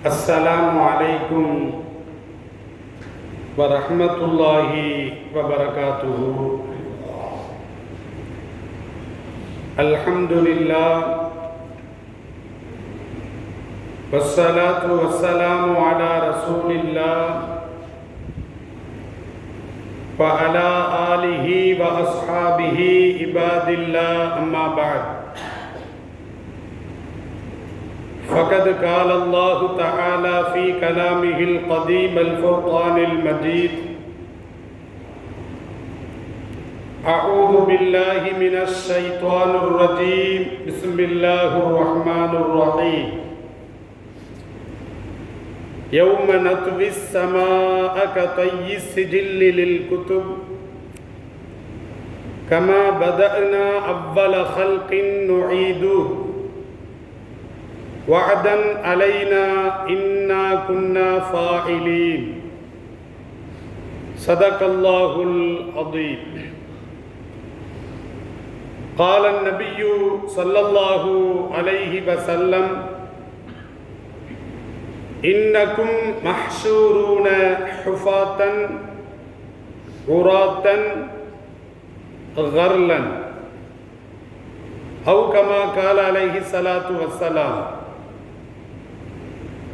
अस्सलामु अलैकुम वरहमतुल्लाहि वबरकातुहु। अल्हम्दुलिल्लाह वस्सलातु वस्सलामु अला रसूलिल्लाह व अला आलिहि व अस्हाबिहि इबादिल्लाह अम्मा बाद। फ़क़द क़ाल अल्लाहु तआला फ़ी कलामिहिल क़दीम अल-फ़ुरक़ानिल मजीद अऊज़ु बिल्लाहि मिनश शैतानिर रजीम बिस्मिल्लाहिर रहमानिर रहीम। यौम नत्विस समाअ कतय्यिस सिजिल्लि लिल कुतुब कमा बदअना अव्वल ख़ल्क़िन नुईदुहु वअदन अलैना इन्ना कुन्ना फ़ाइलीन। सदक़ल्लाहुल अज़ीम। क़ाल अन्नबिय्यु सल्लल्लाहु अलैहि वसल्लम इन्नकुम महशूरून हुफ़ातन उरातन ग़रलन औ कमा क़ाल अलैहि सलातु वस्सलाम।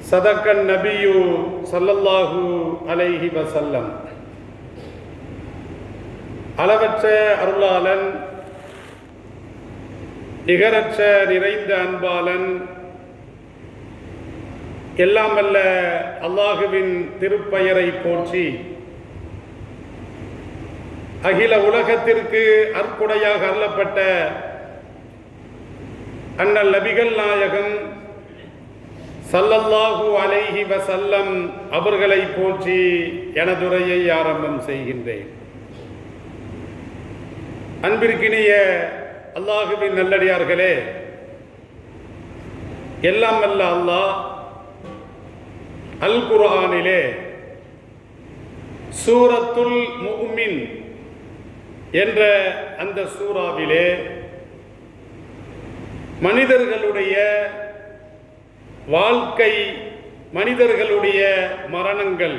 சதக்கன் நபியு ஸல்லல்லாஹு அலைஹி வஸல்லம். அளவற்ற அருளாளன், நிகரற்ற நிறைந்த அன்பாளன், எல்லாம் வல்ல அல்லாஹுவின் திருப்பெயரை போற்றி அகில உலகத்திற்கு அற்புடையாக அருளப்பட்ட அண்ணல் நபிகள் நாயகம் ஸல்லல்லாஹு அலைஹி வஸல்லம் அவர்களை போற்றி எனதுரையை ஆரம்பம் செய்கின்றேன். அன்பிற்கினிய அல்லாஹுவின் நல்லடியார்களே, எல்லாம் வல்ல அல்லாஹ் அல் குர்ஆனிலே சூரத்துல் முஃமின் என்ற அந்த சூறாவிலே மனிதர்களுடைய வாழ்க்கை, மனிதர்களுடைய மரணங்கள்,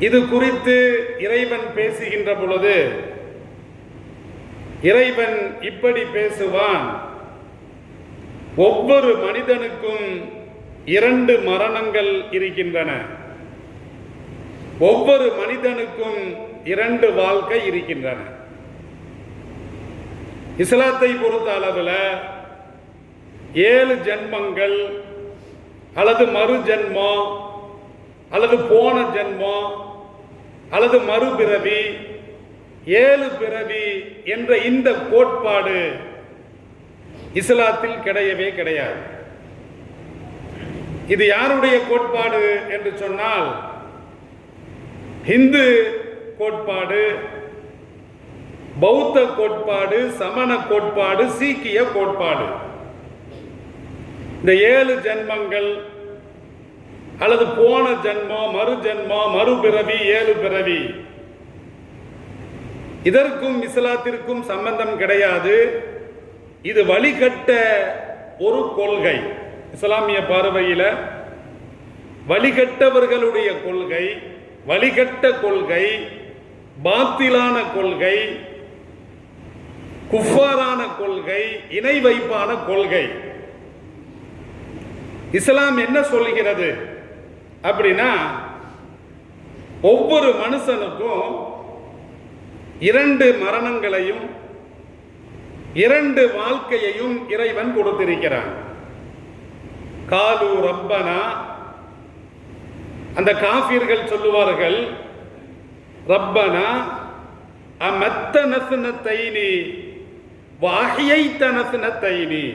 இது குறித்து இறைவன் பேசுகின்ற பொழுது இறைவன் இப்படி பேசுவான்: ஒவ்வொரு மனிதனுக்கும் 2 மரணங்கள் இருக்கின்றன, ஒவ்வொரு மனிதனுக்கும் 2 வாழ்க்கை இருக்கின்றன. இஸ்லாத்தை பொறுத்த அளவில் 7 ஜென்மங்கள் அல்லது மறு ஜென்மம் அல்லது போன ஜென்மம் அல்லது மறுபிறவி, 7 பிறவி என்ற இந்த கோட்பாடு இஸ்லாத்தில் கிடையவே கிடையாது. இது யாருடைய கோட்பாடு என்று சொன்னால், ஹிந்து கோட்பாடு, பௌத்த கோட்பாடு, சமண கோட்பாடு, சீக்கிய கோட்பாடு. இந்த 7 ஜென்மங்கள் அல்லது போன ஜென்மம், மறு ஜென்மம், மறுபிறவி, 7 பிறவி, இதற்கும் இஸ்லாத்திற்கும் சம்பந்தம் கிடையாது. இது வழிகட்ட ஒரு கொள்கை. இஸ்லாமிய பார்வையில் வழிகட்டவர்களுடைய கொள்கை, வழிகட்ட கொள்கை, பாத்திலான கொள்கை, குஃபாரான கொள்கை, இணை வைப்பான கொள்கை. இஸ்லாம் என்ன சொல்லுகிறது அப்படின்னா, ஒவ்வொரு மனுஷனுக்கும் 2 மரணங்களையும் 2 வாழ்க்கையையும் இறைவன் கொடுத்திருக்கிறான். காலு ரப்பனா, அந்த காஃபிர்கள் சொல்லுவார்கள், ரப்பனா அமத்தனஸ்னத்தைனி வஹ்யைதனஸ்னத்தைனி,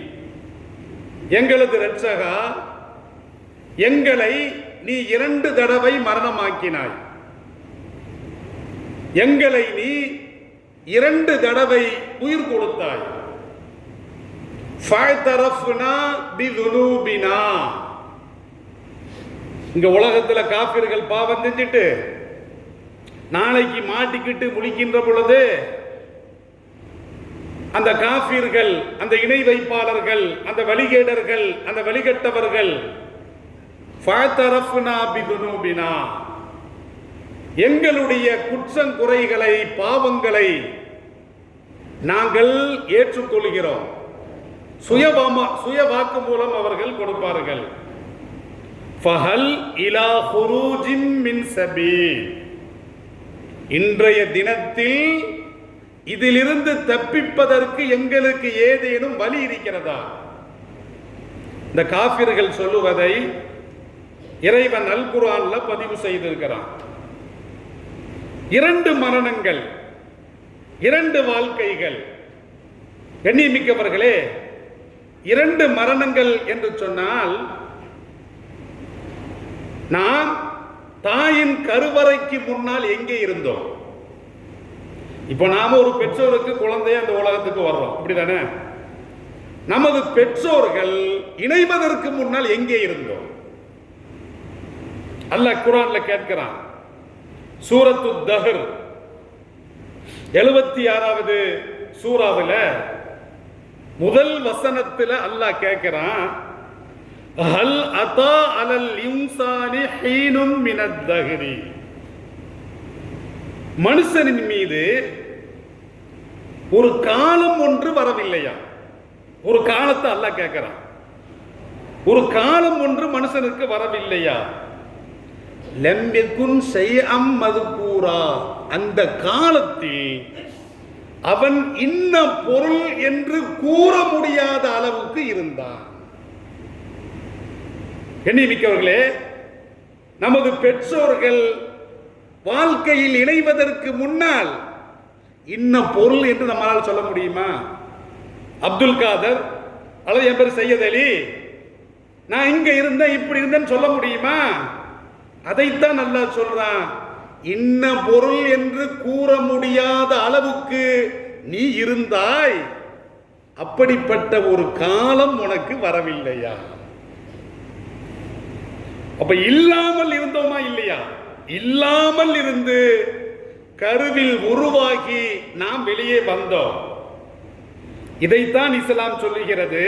எங்களது இரட்சகா, எங்களை நீ 2 தடவை மரணமாக்கினாய், எங்களை நீ 2 தடவை உயிர் கொடுத்தாய். ஃபஅதரஃப்னா பிதுனூபினா, இங்க உலகத்தில் காஃபிர்கள் பாவம் செஞ்சுட்டு நாளைக்கு மாட்டிக்கிட்டு முழிக்கின்ற பொழுது அந்த காஃபிர்கள், அந்த இணை வைப்பாளர்கள், அந்த வழிகேடர்கள், அந்த வழிகட்டவர்கள் ஃபஅதரஃப்னா பிதுனூபினா, எங்களுடைய குற்றங்குறைகளை பாவங்களை நாங்கள் ஏற்றுக்கொள்கிறோம். சுய வாக்கு மூலம் அவர்கள் கொடுப்பார்கள். ஃபஹல் இலா ஹுரூஜின் மின் சபீல், இன்றைய தினத்தில் இதிலிருந்து தப்பிப்பதற்கு எங்களுக்கு ஏதேனும் வழி இருக்கிறதா? இந்த காஃபிர்கள் சொல்லுவதை இறைவன் அல் குர்ஆன்ல பதிவு செய்திருக்கிறான். 2 மரணங்கள், 2 வாழ்க்கைகள். கண்ணியமிக்கவர்களே, 2 மரணங்கள் என்று சொன்னால், நாம் தாயின் கருவறைக்கு முன்னால் எங்கே இருந்தோம்? இப்போ நாம ஒரு பெற்றோருக்கு குழந்தைய அந்த உலகத்துக்கு வர்றோம், அப்படிதானே? நமது பெற்றோர்கள் இணைவதற்கு முன்னால் எங்கே இருந்தோம்? அல்லாஹ் குர்ஆன்ல கேட்கிறான். சூரத்து தஹர் 76வது சூராவில் முதல் வசனத்தில் அல்லாஹ் கேட்கிறான், ஹல் அதா அலல் இன்சானி ஹீனும் மினத் தஹ்ரி, மனுஷனின் மீது ஒரு காலம் ஒன்று வரவில்லையா? ஒரு காலத்தை அல்லாஹ் கேட்கிறான். ஒரு காலம் ஒன்று மனுஷனுக்கு வரவில்லையா? லம் யகுன் ஷைஅம் மذ்கூரா, அந்த காலத்தில் அவன் இன்ன பொருள் என்று கூற முடியாத அளவுக்கு இருந்தான். கண்ணியமிக்கவர்களே, நமது பெற்றோர்கள் வாழ்க்கையில் இணைவதற்கு முன்னால் இன்ன பொருள் என்று நம்மளால் சொல்ல முடியுமா? அப்துல் காதர் அல்லது என் பேர் சையத் அலி, நான் இங்க இருந்தேன் இப்படி இருந்தேன்னு சொல்ல முடியுமா? அதைத்தான் அல்லாஹ் சொல்றான், இன்ன பொருள் என்று கூற முடியாத அளவுக்கு நீ இருந்தாய், அப்படிப்பட்ட ஒரு காலம் உனக்கு வரவில்லையா? அப்ப இல்லாமல் இருந்தோமா இல்லையா? இல்லாமல் இருந்து கருவில் உருவாகி நாம் வெளியே வந்தோம். இதைத்தான் இஸ்லாம் சொல்லுகிறது.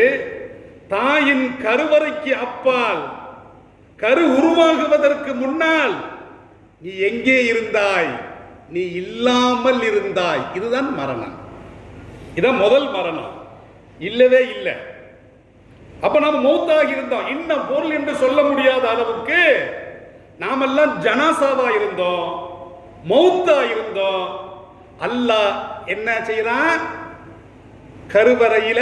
தாயின் கருவறைக்கு அப்பால், கரு உருவாகுவதற்கு முன்னால் நீ எங்கே இருந்தாய்? நீ இல்லாமல் இருந்தாய். இதுதான் மரணம். இதான் முதல் மரணம். இல்லவே இல்லை. அப்ப நாம மௌத்தாக இருந்தோம். இன்னும் பொருள் என்று சொல்ல முடியாத அளவுக்கு நாமெல்லாம் ஜனாசாவா இருந்தோம், மௌத்தா இருந்தோம். அல்லாஹ் என்ன செய்யறான்? கருவறையில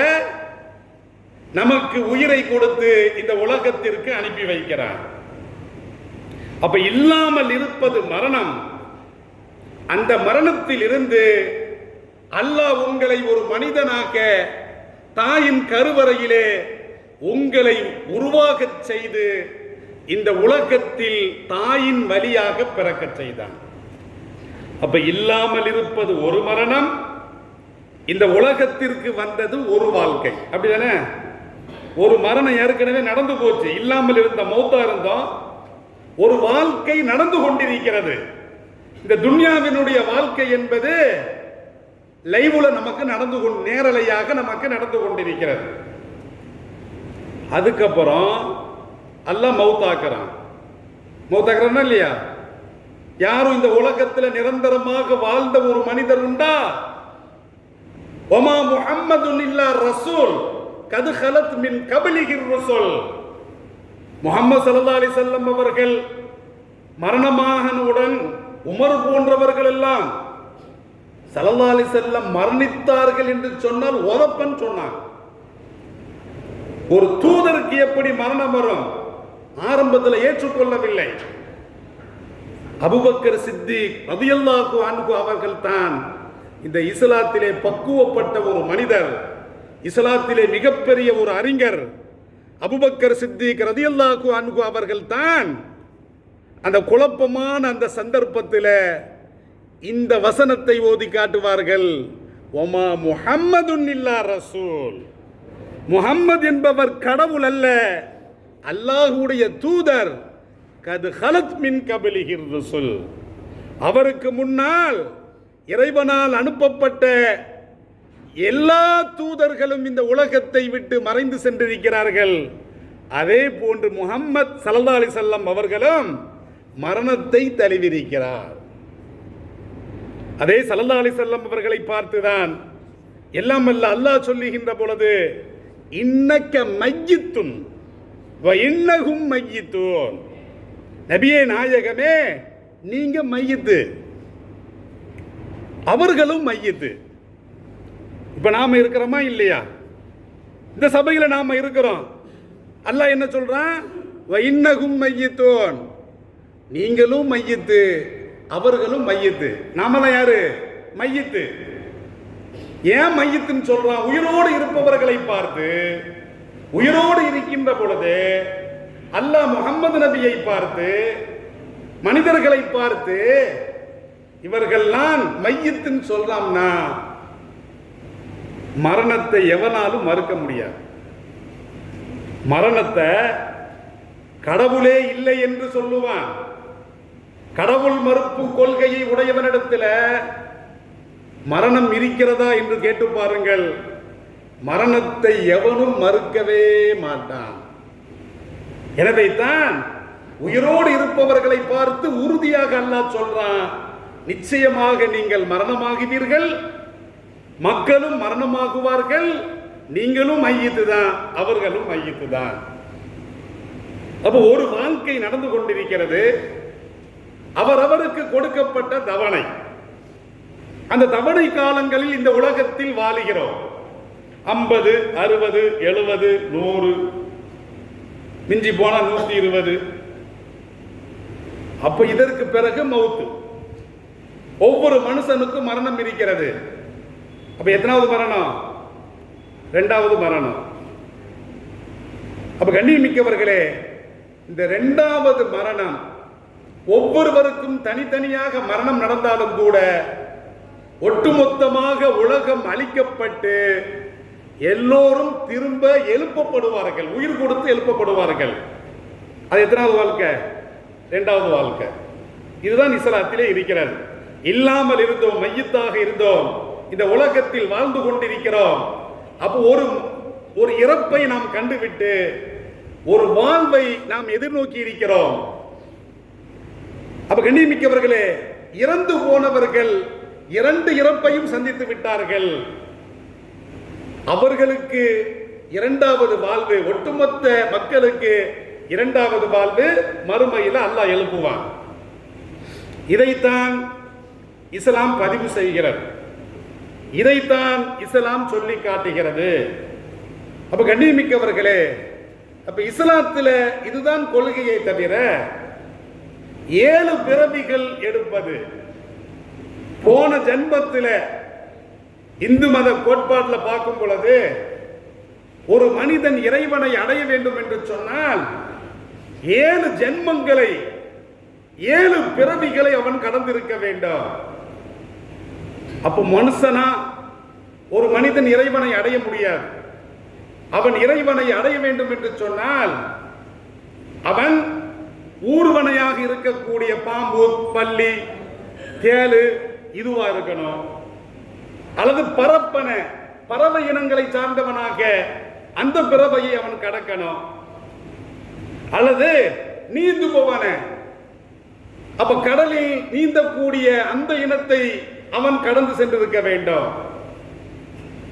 நமக்கு உயிரை கொடுத்து இந்த உலகத்திற்கு அனுப்பி வைக்கிறான். அப்ப இல்லாமல் இருப்பது மரணம். அந்த மரணத்தில் இருந்து அல்லாஹ் உங்களை ஒரு மனிதனாக தாயின் கருவறையிலே உங்களை உருவாகச் செய்து இந்த உலகத்தில் தாயின் வழியாக பிறக்கச் செய்தான். அப்ப இல்லாமல் இருப்பது ஒரு மரணம், இந்த உலகத்திற்கு வந்தது ஒரு வாழ்க்கை, அப்படிதானே? ஒரு மரணம் ஏற்கனவே நடந்து போச்சு, இல்லாமல் இருந்த மௌத்தா இருந்தோம். ஒரு வாழ்க்கை நடந்து கொண்டிருக்கிறது. இந்த துன்யாவினுடைய வாழ்க்கை என்பது லைவ்ல நமக்கு நடந்து நேரலையாக நமக்கு நடந்து கொண்டிருக்கிறது. அதுக்கப்புறம் அல்லாஹ் மௌத்தாக்குறான். மௌத்தாக்குறானா இல்லையா? யாரும் இந்த உலகத்தில் நிரந்தரமாக வாழ்ந்த ஒரு மனிதர் உண்டா? வமா முஹம்மதுன் இல்லா ரசூல் கது ஹலத் மின் கபலிஹிர் ரசூல். முஹம்மது ஸல்லல்லாஹு அலைஹி வஸல்லம் அவர்கள் மரணமாகவுடன் உமர் போன்றவர்கள் எல்லாம் ஸல்லல்லாஹு அலைஹி வஸல்லம் மரணித்தார்கள் என்று சொன்னால் உதப்பன் சொன்னாங்க. ஒரு தூதருக்கு எப்படி மரணம் வரும்? ஆரம்பத்தில் ஏற்றுக்கொள்ளவில்லை. அபூபக்கர் சித்திக் ரலியல்லாஹு அன்ஹு அவர்கள் தான் இந்த இஸ்லாத்திலே பக்குவப்பட்ட ஒரு மனிதர், இஸ்லாத்திலே மிகப்பெரிய ஒரு அறிஞர். அபூபக்கர் சித்திக் ரலியல்லாஹு அன்ஹு அவர்கள் தான் அந்த குழப்பமான அந்த சந்தர்ப்பத்தில் இந்த வசனத்தை ஓதி காட்டுவார்கள். ஒமா முஹம்மதுன் இல்லா ரசூல், முஹம்மது என்பவர் கடவுள் அல்ல, அல்லாஹ்வுடைய தூதர். கது ஹலத் மின் கபலிஹிர் ரசூல், அவருக்கு முன்னால் இறைவனால் அனுப்பப்பட்ட எல்லா தூதர்களும் இந்த உலகத்தை விட்டு மறைந்து சென்றிருக்கிறார்கள். அதே போன்று முஹம்மத் ஸல்லல்லாஹு அலைஹி வஸல்லம் அவர்களும் மரணத்தை தழுவியிருக்கிறார். அதே ஸல்லல்லாஹு அலைஹி வஸல்லம் அவர்களை பார்த்துதான் எல்லாம் அல்ல அல்லாஹ் சொல்லுகின்ற பொழுது இன்னக்க மையித்துன் வ இன்னஹும் மையித்தூன், நபியே நாயகமே நீங்க மையித்து, அவர்களும் மையித்து. இப்ப நாம இருக்கிறோமா இல்லையா? இந்த சபையில நாம இருக்கிறோம். அல்லாஹ் என்ன சொல்றான்? வ இன்னஹும் மையித்தூன், நீங்களும் மையித்து அவர்களும் மையித்து. நாமெல்லாம் யாரு? மையித்து. ஏன் மையத்துன்னு சொல்றான்? உயிரோடு இருப்பவர்களை பார்த்து, உயிரோடு இருக்கின்ற பொழுது அல்லாஹ் முஹம்மது நபியை பார்த்து, மனிதர்களை பார்த்து இவர்கள்லாம் மையத்துன்னு சொல்றான்னா மரணத்தை எவனாலும் மறுக்க முடியாது. மரணத்தை கடவுளே இல்லை என்று சொல்லுவான். கடவுள் மறுப்பு கொள்கையை உடையவனிடத்தில் மரணம் இருக்கிறதா என்று கேட்டு பாருங்கள், மரணத்தை எவனும் மறுக்கவே மாட்டான். எனவே தான் உயிரோடு இருப்பவர்களை பார்த்து உறுதியாக அல்லாஹ் சொல்றான், நிச்சயமாக நீங்கள் மரணமாகுவீர்கள், மக்களும் மரணமாகுவார்கள், நீங்களும் மையத்து தான் அவர்களும் மையத்து தான். அப்போ ஒரு வாழ்க்கை நடந்து கொண்டிருக்கிறது. அவரவருக்கு கொடுக்கப்பட்ட தவணை. அந்த தவணை காலங்களில் இந்த உலகத்தில் வாழுகிறோம். 50, 60, 70, 100, மிஞ்சி போனா 120. அப்ப இதற்கு பிறகு மவுத்து. ஒவ்வொரு மனுஷனுக்கும் மரணம் இருக்கிறது. அப்ப எத்தனாவது மரணம்? 2வது மரணம். அப்ப கண்ணியமிக்கவர்களே, இந்த 2வது மரணம் ஒவ்வொருவருக்கும் தனித்தனியாக மரணம் நடந்தாலும் கூட ஒட்டுமொத்தமாக உலகம் அழிக்கப்பட்டு எல்லோரும் திரும்ப எழுப்பப்படுவார்கள், உயிர் கொடுத்து எழுப்பப்படுவார்கள். அது எத்தனாவது வாழ்க்கை? 2வது வாழ்க்கை. இதுதான் இஸ்லாத்திலே இருக்கிறது. இல்லாமல் இருந்தோம், மையத்தாக இருந்தோம், இந்த உலகத்தில் வாழ்ந்து கொண்டிருக்கிறோம். அப்போ ஒரு இறப்பை நாம் கண்டுவிட்டு ஒரு வாழ்வை நாம் எதிர்நோக்கி இருக்கிறோம். அப்ப கண்ணியமிக்கவர்களே, இறந்து போனவர்கள் 2 இறப்பையும் சந்தித்து விட்டார்கள். அவர்களுக்கு 2வது வாழ்வு, ஒட்டுமொத்த மக்களுக்கு 2வது வாழ்வு மறுமையில் அல்லாஹ் எழுப்புவான். இதைத்தான் இஸ்லாம் பதிவு செய்கிறது. இதைத்தான் இஸ்லாம் சொல்லி காட்டுகிறது. அப்ப கண்ணியமிக்கவர்களே, அப்ப இஸ்லாத்துல இதுதான் கொள்கையை தவிர 7 பிறவிகள் எடுப்பது, போன ஜென்மத்தில் இந்து மத கோட்பாட்டில் பார்க்கும் பொழுது ஒரு மனிதன் இறைவனை அடைய வேண்டும் என்று சொன்னால் 7 ஜென்மங்களை 7 பிறவிகளை அவன் கடந்திருக்க வேண்டும். அப்போ மனுஷனா ஒரு மனிதன் இறைவனை அடைய முடியாது. அவன் இறைவனை அடைய வேண்டும் என்று சொன்னால் அவன் ஊர்வனையாக இருக்கக்கூடிய பாம்பு, பல்லி, தேளு இதுவா இருக்கணும், அல்லது பறவை இனங்களை சார்ந்தவனாக அந்த பிறவையை அவன் கடக்கணும், அல்லது நீந்து போவன, அப்ப கடலில் நீந்தக்கூடிய அந்த இனத்தை அவன் கடந்து சென்றிருக்க வேண்டும்.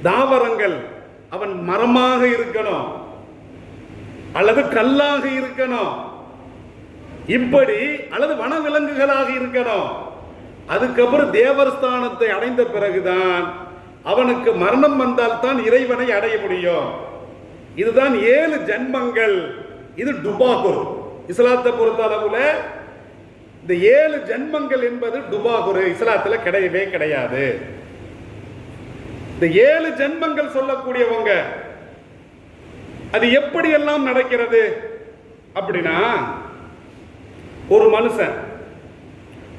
தாவரங்கள் அவன் மரமாக இருக்கணும் அல்லது கல்லாக இருக்கணும், இப்படி அல்லது வனவிலங்குகளாக இருக்கணும். அதுக்கப்புறம் தேவஸ்தானத்தை அடைந்த பிறகுதான் அவனுக்கு மரணம் வந்தால் தான் இறைவனை அடைய முடியும். இதுதான் 7 ஜென்மங்கள். இது டுபாகுர். இஸ்லாத்தை பொறுத்த அளவுல இந்த 7 ஜென்மங்கள் என்பது டுபாகுர் இஸ்லாத்துல கிடையவே கிடையாது. இந்த 7 ஜென்மங்கள் சொல்லக்கூடியவங்க அது எப்படி எல்லாம் நடக்கிறது அப்படின்னா,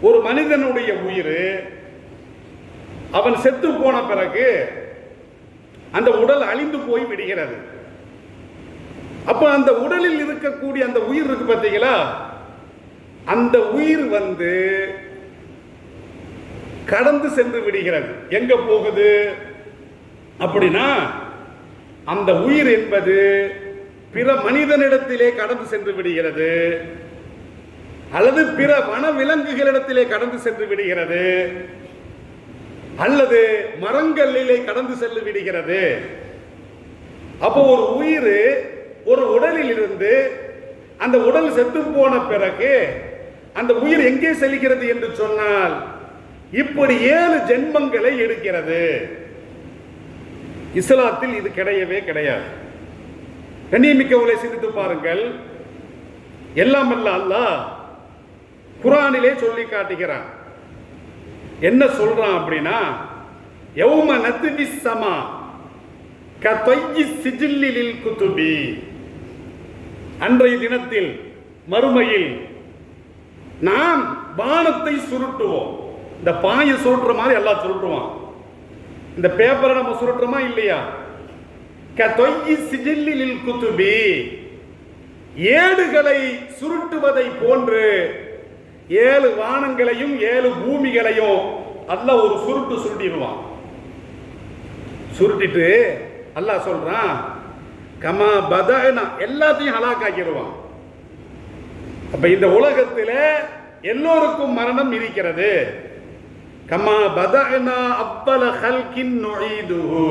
ஒரு மனிதனுடைய உயிர் அவன் செத்து போன பிறகு அந்த உடல் அழிந்து போய் விடுகிறது. அப்ப அந்த உடலில் இருக்கக்கூடிய அந்த உயிர் இருக்கு பார்த்தீங்களா, அந்த உயிர் கடந்து சென்று விடுகிறது. எங்க போகுது? அப்படின்னா அந்த உயிர் என்பது பிற மனிதனிடத்திலே கடந்து சென்று விடுகிறது, அல்லது பிற வன விலங்குகளிடத்திலே கடந்து சென்று விடுகிறது, அல்லது மரங்களிலே கடந்து சென்று விடுகிறது. அப்போ ஒரு உயிர் ஒரு உடலில் இருந்து அந்த உடல் செத்து போன பிறகு அந்த உயிர் எங்கே செல்கிறது என்று சொன்னால் இப்படி 7 ஜென்மங்களை எடுக்கிறது. இஸ்லாத்தில் இது கிடையவே கிடையாது. கண்ணியமிக்கவர்களை சிந்தித்து பாருங்கள். எல்லாம் அல்ல அல்லாஹ் குர்ஆனிலே சொல்லி காட்டுகிறான். என்ன சொல்றான் அப்படின்னா, யௌம நத்விஸ் ஸமா கதையி சிஜில்லில் குதுபி, அன்றைய தினத்தில் மறுமையில் நாம் வானத்தை சுருட்டுவோம். இந்த பாயை சுருட்டுற மாதிரி எல்லாம் சுருட்டுவான். இந்த பேப்பரை நம்ம சுருட்டுறோமா இல்லையா? கதையி சிஜில்லில் குதுபி, ஏடுகளை சுருட்டுவதை போன்று 7 வானங்களையும் 7 பூமிகளையும் அல்லாஹ் ஒரு சுருட்டு சுருட்டிடுவான். சுருட்டிட்டு அல்லாஹ் சொல்றான், கமா பதனா, எல்லாத்தையும் ஹலாக்காக்கிடுவான். அப்ப இந்த உலகத்தில் எல்லோருக்கும் மரணம் இருக்கிறது. கமா பதனா அவ்வல ஹல்கின் நுஈதுஹு,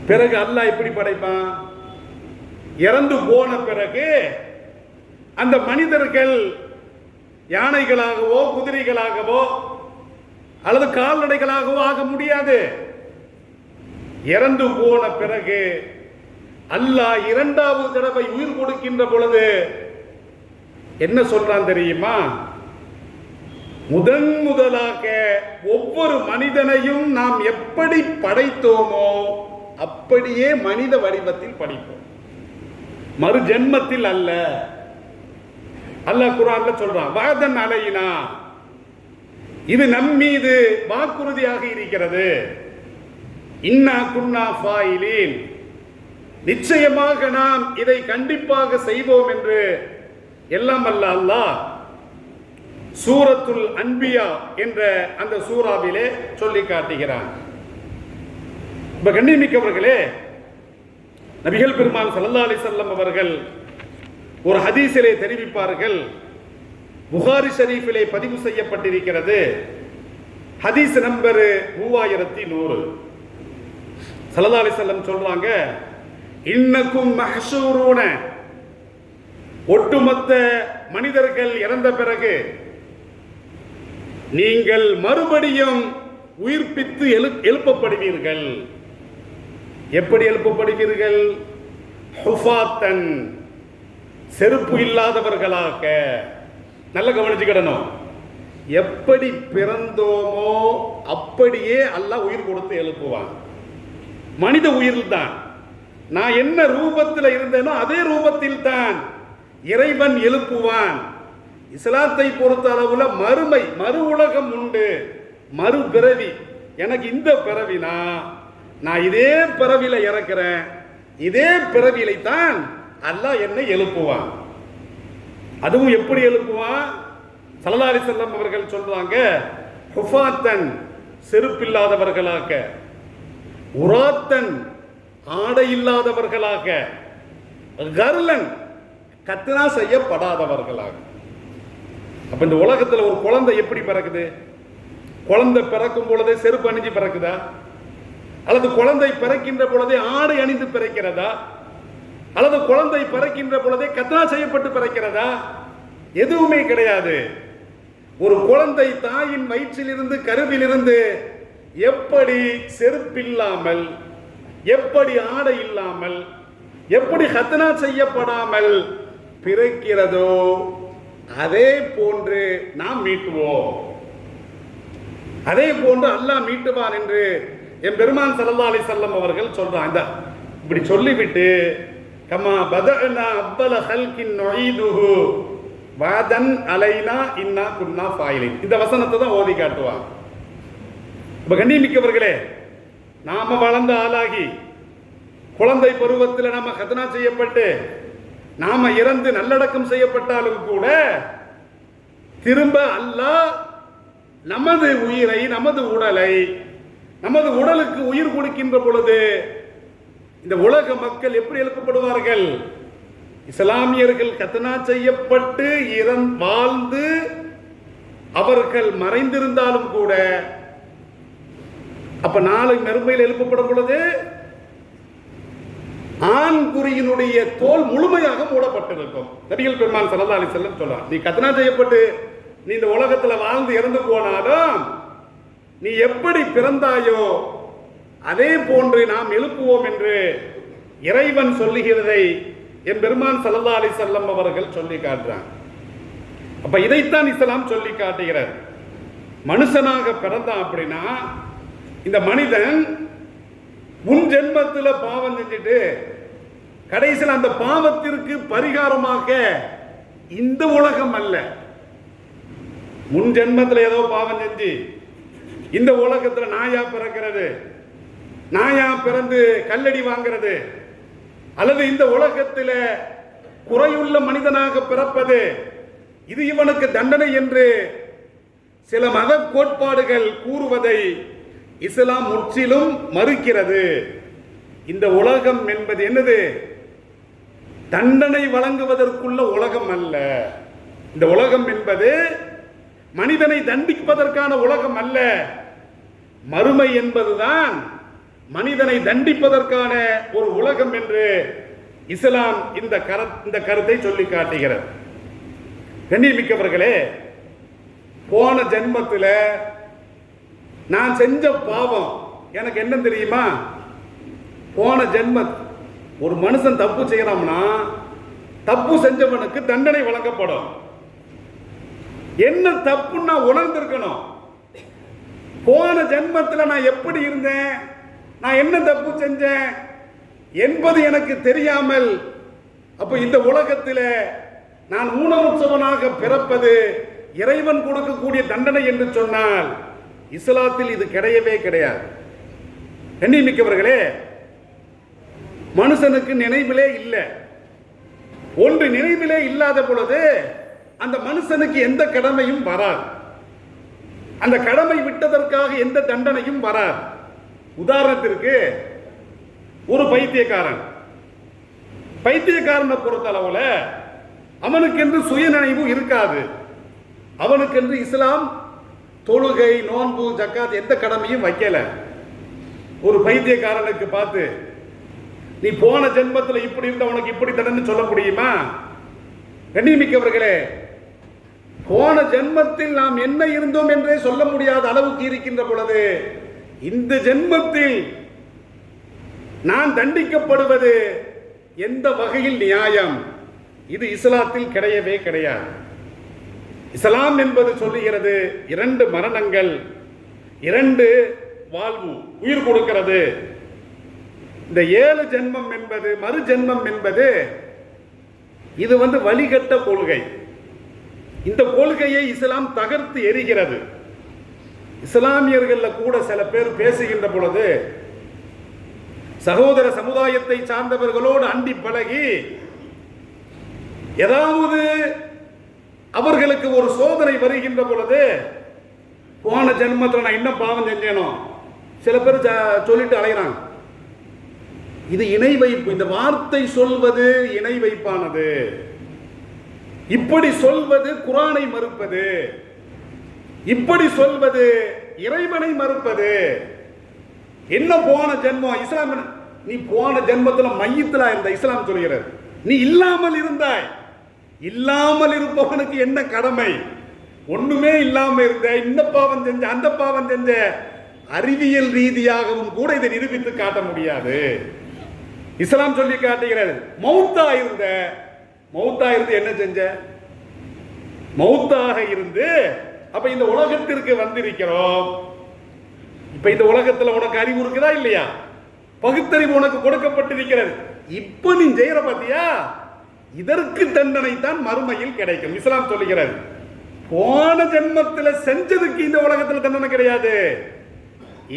பிறகு அல்லாஹ் எப்படி படைப்பான்? இறந்து போன பிறகு அந்த மனிதர்கள் யானைகளாகவோ குதிரைகளாகவோ அல்லது கால்நடைகளாகவோ ஆக முடியாது. இறந்து போன பிறகு அல்லாஹ் 2வது தடவை உயிர் கொடுக்கின்ற பொழுது என்ன சொல்றான் தெரியுமா? முதலாக ஒவ்வொரு மனிதனையும் நாம் எப்படி படைத்தோமோ அப்படியே மனித வடிவத்தில் படைப்போம், மறு ஜென்மத்தில் அல்ல. அல்லாஹ் குர்ஆன்ல சொல்றான், வாதன் அலைனா, இது நம் மீது வாக்குறுதியாக இருக்கிறது. இன்னா குன்னா ஃபாயிலீன், நிச்சயமாக நாம் இதை கண்டிப்பாக செய்வோம் என்று எல்லாம் அல்ல அல்லாஹ் சூரத்துல் அன்பியா என்ற அந்த சூராவிலே சொல்லி காட்டுகிறான். இப்ப கண்ணியமிக்கவர்களே, நபிகள் பெருமான் ஸல்லல்லாஹு அலைஹி வஸல்லம் அவர்கள் ஒரு ஹதீஸிலே தெரிவிப்பார்கள், புகாரி ஷரீஃபிலே பதிவு செய்யப்பட்டிருக்கிறது, ஹதீஸ் நம்பர் 3100. ஸல்லல்லாஹு அலைஹி வஸல்லம் சொல்றாங்க, இன்னக்கும் மஹ்ஷூரூன, ஒட்டுமொத்த மனிதர்கள் இறந்த பிறகு நீங்கள் மறுபடியும் உயிர்ப்பித்து எழுப்பப்படுவீர்கள். எப்படி எழுப்பப்படுவீர்கள்? ஹுஃபாத்தன், செருப்பு இல்லாதவர்களாக. நல்ல கவனிச்சுக்கிடணும். எப்படி பிறந்தோமோ அப்படியே அல்லாஹ் உயிர் கொடுத்து எழுப்புவான். மனித உயிரில் தான், நான் என்ன ரூபத்தில் இருந்தேனோ அதே ரூபத்தில் தான் இறைவன் எழுப்புவான். இஸ்லாத்தை பொறுத்த அளவுல மறுமை, மறு உலகம் உண்டு, மறு பிறவி. எனக்கு இந்த பிறவினா நான் இதே பிறவில இறக்கிறேன், இதே பிறவிலை தான் அல்லாஹ் என்னை எழுப்புவான். அதுவும் எப்படி எழுப்புவான்? ஸல்லல்லாஹு அலைஹி வஸல்லம் அவர்கள் சொல்றாங்க, ஹுஃபாத்தன், செருப்பில்லாதவர்களாக, உராத்தன், ஆடை இல்லாதவர்களாக, கர்லன், கத்னா செய்யப்படாதவர்களாக. அப்ப இந்த உலகத்தில் ஒரு குழந்தை எப்படி பிறக்குது? குழந்தை பிறக்கும் பொழுதே செருப்பு அணிஞ்சு பிறக்குதா? அல்லது குழந்தை பிறக்கின்ற பொழுதே ஆடை அணிந்து பிறக்கிறதா? அல்லது குழந்தை பிறக்கின்ற பொழுதே கத்னா செய்யப்பட்டு பிறக்கிறதா? எதுவுமே கிடையாது. ஒரு குழந்தை தாயின் வயிற்றிலிருந்து, கருவிலிருந்து எப்படி செருப்பில்லாமல், எப்படி ஆடை இல்லாமல், எப்படி கத்னா செய்யப்படாமல் பிறக்கிறதோ அதே போன்று நாம் மீட்டுவோம். அதே போன்று அல்லாஹ் மீட்டுவான் என்று என் பெருமான் ஸல்லல்லாஹு அலைஹி வஸல்லம் அவர்கள் சொல்றாங்க. இப்படி சொல்லிவிட்டு, கமா பதஅனா அவ்வல ஹல்கின் நுஈதுஹு வாதன் அலைனா இன்னா குன்னா ஃபாயிலின், இந்த வசனத்தை தான் ஓதி காட்டுவாங்க. இப்ப கண்ணியமிக்கவர்களே, நாம வளர்ந்த ஆளாகி குழந்தை பருவத்தில் நாம கத்னா செய்யப்பட்டு நாம இறந்து நல்லடக்கம் செய்யப்பட்டாலும் கூட திரும்ப அல்லாஹ் நமது உயிரை, நமது உடலை நமது உடலுக்கு உயிர் கொடுக்கின்ற பொழுது இந்த உலக மக்கள் எப்படி எழுப்பப்படுவார்கள்? இஸ்லாமியர்கள் கத்னா செய்யப்பட்டு வாழ்ந்து அவர்கள் மறைந்திருந்தாலும் கூட அப்ப நாளை மறுமையில் எழுப்பப்படும் பொழுது ஆண் குறியினுடைய தோல் முழுமையாக மூடப்பட்டிருக்கும். நபிகள் பெருமான் ஸல்லல்லாஹு அலைஹி வஸல்லம் சொல்றார், நீ கத்னா செய்யப்பட்டு நீ இந்த உலகத்துல வாழ்ந்து இறந்து போனாலும் நீ எப்படி பிறந்தாயோ அதே போன்று நாம் எழுப்புவோம் என்று இறைவன் சொல்லுகிறதை என் பெருமான் ஸல்லல்லாஹு அலைஹி வஸல்லம் அவர்கள் சொல்லி காட்டுறாங்க. அப்ப இதைத்தான் இஸ்லாம் சொல்லி காட்டுகிறார். மனுஷனாக பிறந்தான் அப்படின்னா இந்த மனிதன் முன் ஜென்மத்தில் பாவம் செஞ்சுட்டு கடைசியில் அந்த பாவத்திற்கு பரிகாரமாக இந்த உலகம் அல்ல, முன் ஜென்மத்தில் ஏதோ பாவம் செஞ்சு இந்த உலகத்தில் நாயா பிறக்கிறது, நாயா பிறந்து கல்லடி வாங்கிறது, அல்லது இந்த உலகத்தில் குறையுள்ள மனிதனாக பிறப்பது இது இவனுக்கு தண்டனை என்று சில மத கோட்பாடுகள் கூறுவதை இஸ்லாம் முற்றிலும் மறுக்கிறது. இந்த உலகம் என்பது என்னது? தண்டனை வழங்குவதற்குள்ள உலகம் அல்ல. இந்த உலகம் என்பது மனிதனை தண்டிப்பதற்கான உலகம் அல்ல. மறுமை என்பதுதான் மனிதனை தண்டிப்பதற்கான ஒரு உலகம் என்று இஸ்லாம் இந்த கருத்தை சொல்லி காட்டுகிறது. கண்ணியமிக்கவர்களே, போன ஜென்மத்தில் நான் செஞ்ச பாவம் எனக்கு என்ன தெரியுமா? போன ஜென்ம ஒரு மனுஷன் தப்பு செய்யறான்னா தப்பு செஞ்சவனுக்கு தண்டனை வழங்கப்படும். என்ன தப்புன்னா உணர்ந்திருக்கணும். போன ஜென்மத்தில் நான் எப்படி இருந்தேன், நான் என்ன தப்பு செஞ்சேன் என்பது எனக்கு தெரியாமல் அப்ப இந்த உலகத்தில் நான் ஊனமுற்றவனாக பிறப்பது இறைவன் கொடுக்கக்கூடிய தண்டனை என்று சொன்னால் இஸ்லாத்தில் இது கிடையவே கிடையாது. கண்ணியமிக்கவர்களே, மனுஷனுக்கு நினைவிலே இல்லை. ஒன்று நினைவிலே இல்லாத பொழுது அந்த மனுஷனுக்கு எந்த கடமையும் வராது. அந்த கடமை விட்டதற்காக எந்த தண்டனையும் வராது. உதாரணத்திற்கு ஒரு பைத்தியக்காரனை பொறுத்தளவுல அவனுக்கென்று சுய நினைவு இருக்காது. அவனுக்கென்று இஸ்லாம் தொழுகை, நோன்பு, ஜக்காத் எந்த கடமையும் வைக்கல. ஒரு பைத்தியக்காரனுக்கு பார்த்து நீ போன ஜென்மத்தில் இப்படி இருந்த உனக்கு இப்படி தண்டனை சொல்ல முடியுமா? கண்ணியமிக்கவர்களே, போன ஜென்மத்தில் நாம் என்ன இருந்தோம் என்றே சொல்ல முடியாத அளவுக்கு இருக்கின்ற பொழுது இந்த ஜென்மத்தில் நான் தண்டிக்கப்படுவது எந்த வகையில் நியாயம்? இது இஸ்லாத்தில் கிடையவே கிடையாது. இஸ்லாம் என்பது சொல்லுகிறது 2 மரணங்கள், 2 வாழ்வு, உயிர் கொடுக்கிறது. இந்த 7 ஜென்மம் என்பது, மறு ஜென்மம் என்பது இது வழிகட்ட கொள்கை. இந்த கொள்கையை இஸ்லாம் தகர்த்து எரிகிறது. இஸ்லாமியர்கள் கூட சில பேர் பேசுகின்ற பொழுது சகோதர சமுதாயத்தை சார்ந்தவர்களோடு அண்டி பழகி ஏதாவது அவர்களுக்கு ஒரு சோதனை வருகின்ற பொழுது போன ஜென்மத்தில் நான் என்ன பாவம் செஞ்சேனோ சில பேர் சொல்லிட்டு அலைகிறாங்க. இது இணை வைப்பு. இந்த வார்த்தை சொல்வது இணை வைப்பானது. இப்படி சொல்வது குர்ஆனை மறுப்பது, இப்படி சொல்வது இறைவனை மறுப்பது. என்ன போன ஜென்மம்? இஸ்லாம் நீ போன ஜென்மத்தில் மையத்தில் இருந்த இஸ்லாம் சொல்கிறது. நீ இல்லாமல் இருந்தாய். இல்லாமல் இருப்பவனுக்கு என்ன கடமை? ஒண்ணுமே இல்லாம இருந்த, இந்த பாவம் செஞ்ச, அந்த பாவம் செஞ்ச, அறிவியல் ரீதியாகவும் கூட இதை நிரூபித்து காட்ட முடியாது. இஸ்லாம் சொல்லி காட்டுகிறது. மௌத்தா இருந்து என்ன செஞ்ச? மௌத்தாக இருந்து அப்ப இந்த உலகத்திற்கு வந்திருக்கிறோம். இப்ப இந்த உலகத்துல உனக்கு அறிவு இருக்குதா இல்லையா? பகுத்தறிவு உனக்கு கொடுக்கப்பட்டிருக்கிறது. இப்ப நீ செய்யற பாத்தியா, இதற்கு தண்டனை தான் மறுமையில் கிடைக்கும். இஸ்லாம் சொல்லுகிறது. போன ஜென்மத்தில் செஞ்சதுக்கு இந்த உலகத்தில் தண்டனை கிடையாது.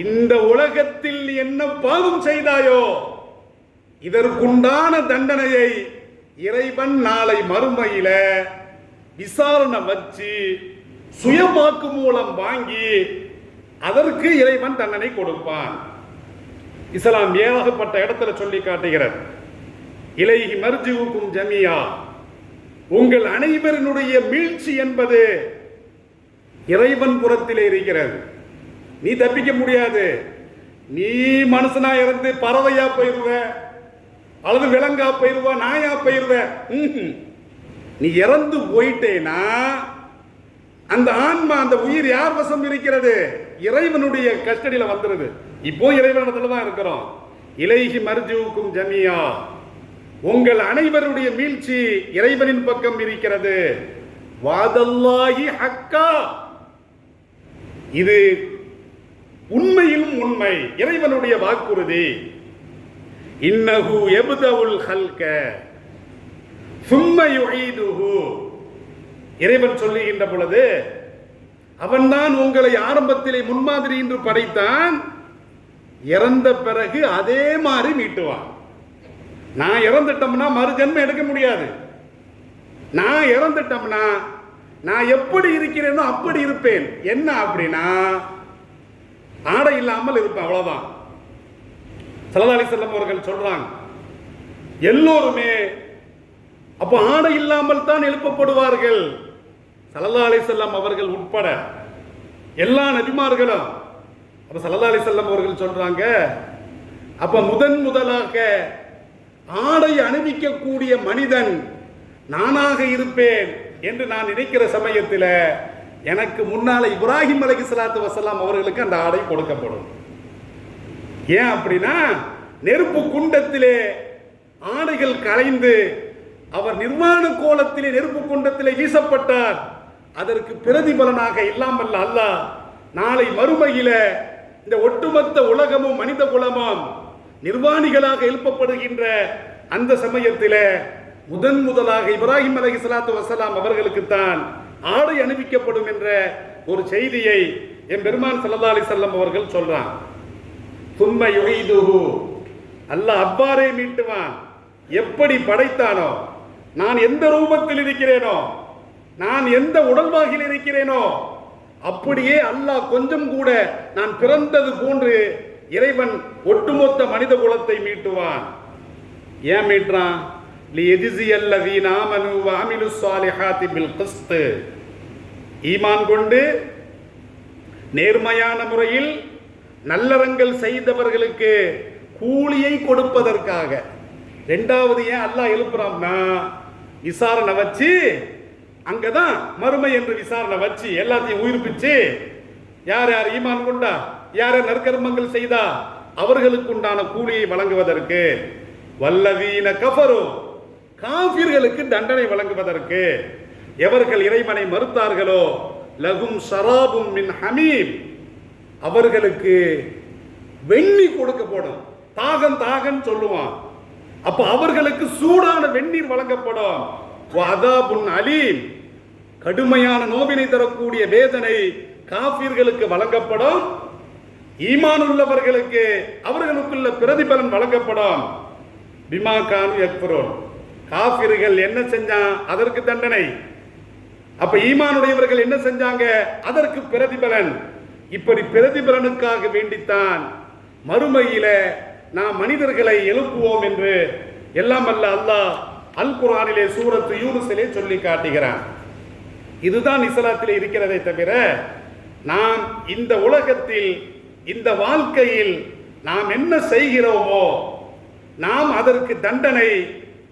இந்த உலகத்தில் என்ன பாவம் செய்தாயோ இதற்குண்டான தண்டனையை இறைவன் நாளை மறுமையில விசாரணை வச்சு சுயமாக்கு மூலம் வாங்கி அதற்கு இறைவன் தண்டனை கொடுப்பான். இஸ்லாம் ஏகப்பட்ட இடத்துல சொல்லி காட்டுகிறது. இலைஹி மர்ஜிஉக்கும் ஜமீஆ, உங்கள் அனைவரினுடைய மீழ்ச்சி என்பது இறைவன் புறத்திலே இருக்கிறது. நீ தப்பிக்க முடியாது. நீ மனுஷனா இருந்து பறவையா போயிருவ, அல்லது விலங்கா போயிருவ, நாயா போயிருவ. நீ இறந்து போயிட்டேனா அந்த ஆன்மா, அந்த உயிர் யார் வசம் இருக்கிறது? இறைவனுடைய கஸ்டடியில வந்துருது. இப்போ இறைவனிடத்துல தான் இருக்கிறோம். இலைஹி மர்ஜிஉக்கும் ஜமீஆ, உங்கள் அனைவருடைய மீழ்ச்சி இறைவனின் பக்கம் இருக்கிறது. வாதல்லாஹி ஹக்கா, இது உண்மையிலும் உண்மை, இறைவனுடைய வாக்குறுதி. இன்னஹு யப்தஉல் ஹல்க சும்ம யுஈதுஹு, இறைவன் சொல்லுகின்ற பொழுது அவன்தான் உங்களை ஆரம்பத்திலே முன்மாதிரி என்று படைத்தான், இறந்த பிறகு அதே மாதிரி மீட்டுவான். நான் இறந்துட்டோம்னா மறுஜன்மம் எடுக்க முடியாது. நான் இறந்துட்டோம்னா நான் எப்படி இருக்கிறேனோ அப்படி இருப்பேன். என்ன அப்படின்னா ஆடை இல்லாமல் இருப்பேன், அவ்வளவுதான். ஸல்லல்லாஹு அலைஹி வஸல்லம் அவர்கள் சொல்றாங்க, எல்லோருமே அப்ப ஆடை இல்லாமல் தான் எழுப்பப்படுவார்கள். ஸல்லல்லாஹு அலைஹி வஸல்லம் அவர்கள் உட்பட எல்லா நபிமார்களும். அப்ப ஸல்லல்லாஹு அலைஹி வஸல்லம் அவர்கள் சொல்றாங்க, அப்ப முதலாக ஆடை அணிவிக்கக்கூடிய மனிதன் நானாக இருப்பேன் என்று நான் நினைக்கிற சமயத்தில் எனக்கு முன்னால இப்ராஹிம் அலைஹிஸ்ஸலாத்து வஸலாம் அவர்களுக்கு அந்த ஆடை கொடுக்கப்படும். ஏன் அப்படின்னா நெருப்பு குண்டத்திலே ஆடைகள் கலைந்து அவர் நிர்வாண கோலத்திலே நெருப்பு குண்டத்திலே வீசப்பட்டார். அதற்கு பிரதிபலனாக இல்லாமல் அல்லாஹ் நாளை மறுமையில இந்த ஒட்டுமொத்த உலகமும் மனித குலமும் நிர்வாணிகளாக எழுப்பப்படுகின்ற அந்த சமயத்தில் முதலாக இப்ராஹிம் அலைஹிஸ்ஸலாத்து வஸலாம் அவர்களுக்கு தான் ஆடை அணிவிக்கப்படும் என்ற ஒரு செய்தியை என் பெருமான் ஸல்லல்லாஹு அலைஹி வஸல்லம் அவர்கள் சொல்றான். சும்ம யுஈதுஹு, அல்லாஹ் அவ்வாறே மீட்டுவான். எப்படி படைத்தானோ, நான் எந்த ரூபத்தில் இருக்கிறேனோ, நான் எந்த உடல்வாகில் இருக்கிறேனோ அப்படியே அல்லாஹ் கொஞ்சம் கூட நான் பிறந்தது போன்று இறைவன் ஒட்டுமொத்த மனித குலத்தை மீட்டுவான். ஏன் மீட்டுறான்? லியஜ்ஸியல்லதீன ஆமனூ வஅமிலுஸ் ஸாலிஹாத்தி பில் கிஸ்த், ஈமான் கொண்டு நேர்மையான முறையில் நல்லறங்கள் செய்தவர்களுக்கு கூலியை கொடுப்பதற்காக. ரெண்டாவது ஏன் அல்லாஹ் எழுப்புறான்னா, விசாரணை வச்சு, அங்கதான் மறுமை என்று விசாரணை வச்சு எல்லாத்தையும் உயிர்ப்பிச்சு யார் யார் ஈமான் கொண்டா, யார் யார் நற்கர்மங்கள் செய்தா அவர்களுக்கு உண்டான கூலியை வழங்குவதற்கு. வல்லதீன கஃபரு, காஃபிர்களுக்கு தண்டனை வழங்குவதற்கு. எவர்கள் இறைவனை மறுத்தார்களோ லகும் ஷராபும் மின் ஹமீம், அவர்களுக்கு வெந்நீர் கொடுக்கப்படும். தாகம் சொல்லுவான். அப்ப அவர்களுக்கு சூடான வெந்நீர் வழங்கப்படும். வஅதாபுன் அலீம், கடுமையான நோவினை தரக்கூடிய வேதனை காஃபிர்களுக்கு வழங்கப்படும். ஈமான் உள்ளவர்களுக்கு அவர்களுக்குள்ள பிரதிபலன் வழங்கப்படும். பிமா கானு யக்ஃபுரூன், காஃபிர்கள் என்ன செஞ்சான் அதற்கு தண்டனை. அப்ப ஈமானுடையவர்கள் என்ன செஞ்சாங்க அதற்கு பிரதிபலன். இப்படி பிரதிபலனுக்காக வேண்டித்தான் மறுமையில நாம் மனிதர்களை எழுப்புவோம் என்று எல்லாம் அல்ல அல்லாஹ் அல் குர்ஆனிலே சூரத்து யூனுஸிலே சொல்லி காட்டுகிறான். இதுதான் இஸ்லாத்திலே இருக்கிறதை தவிர நாம் இந்த உலகத்தில் இந்த வாழ்க்கையில் நாம் என்ன செய்கிறோமோ நாம் அதற்கு தண்டனை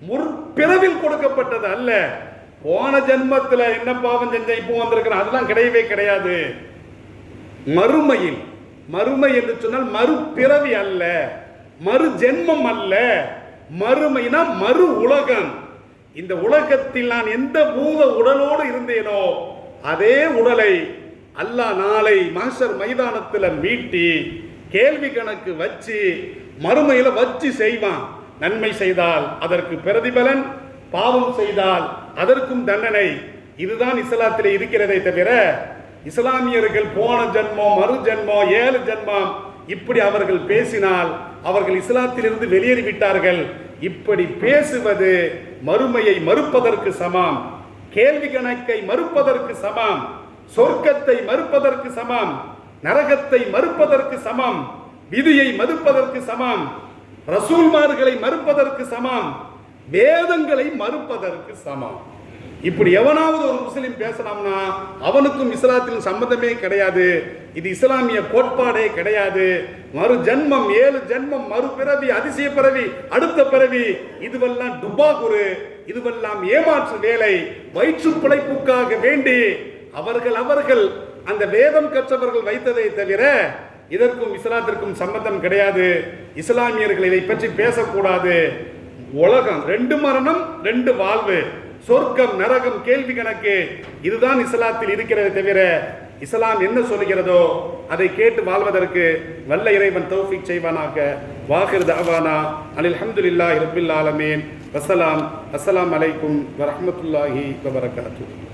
முற்பிறவில் கொடுக்கப்பட்டது அல்ல. போன ஜென்மத்தில் என்ன பாவம் செஞ்ச இப்போ வந்திருக்கிறோம் அதெல்லாம் கிடையவே கிடையாது. மறுமையில், மறுமை என்று சொன்னால் மறுபிறவி அல்ல, மறு ஜென்மம் அல்ல. மறுமைனா மறு உலகம். இந்த உலகத்தில் நான் எந்த பூத உடலோடு இருந்தேனோ அதே உடலை அல்லாஹ் நாளை மஹ்ஷர் மைதானத்தில் மீட்டி கேள்வி கணக்கு வச்சு மறுமையில வச்சு செய்வான். நன்மை செய்தால் அதற்கு பிரதிபலன், பாவம் செய்தால் அதற்கும் தண்டனை. இதுதான் இஸ்லாத்திலே இருக்கிறதை தவிர இஸ்லாமியர்கள் போன ஜென்மம், மறு ஜென்மம், 7 ஜென்மம் இப்படி அவர்கள் பேசினால் அவர்கள் இஸ்லாத்திலிருந்து வெளியேறிவிட்டார்கள். இப்படி பேசுவது மறுமையை மறுப்பதற்கு சமம், கேள்வி கணக்கை மறுப்பதற்கு சமம், சொர்க்கத்தை மறுப்பதற்கு சமம். நரகத்தை மறுப்பதற்கு சமம், விதியை மறுப்பதற்கு சமம், ரசூல்மார்களை மறுப்பதற்கு சமம், வேதங்களை மறுப்பதற்கு சமம். இப்படி எவனாவது ஒரு முஸ்லிம் பேசலாம்னா அவனுக்கும் இஸ்லாத்திலும் சம்பந்தமே கிடையாது. இது இஸ்லாமிய கோட்பாடே கிடையாது. மறு ஜன்மம், 7 ஜன்மம், மறுபிறவி, அதிசய பிறவி, அடுத்த பிறவி, இதுவெல்லாம் டுபாகுரு, இதுவெல்லாம் ஏமாற்று வேலை. வயிற்று பிழைப்புக்காக வேண்டி அவர்கள் அந்த வேதம் கற்றவர்கள் வைத்ததை தவிர இதற்கும் இஸ்லாத்திற்கும் சம்பந்தம் கிடையாது. இஸ்லாமியர்கள் இதை பற்றி பேசக்கூடாது. உலகம் 2 மரணம் 2 வாழ்வு, சொர்க்கம் நரகம் கேள்வி கணக்கு, இதுதான் இஸ்லாத்தில் இருக்கிறது தவிர இஸ்லாம் என்ன சொல்லுகிறதோ அதை கேட்டு வாழ்வதற்கு வல்ல இறைவன் தௌஃபீக் செய்வானாக. வாஹிர் தஅவானா அனில் ஹம்துலில்லாஹி ரப்பில் ஆலமீன். வஸ்ஸலாம். அஸ்ஸலாமு அலைக்கும் வரஹ்மத்துல்லாஹி வபரகாத்துஹு.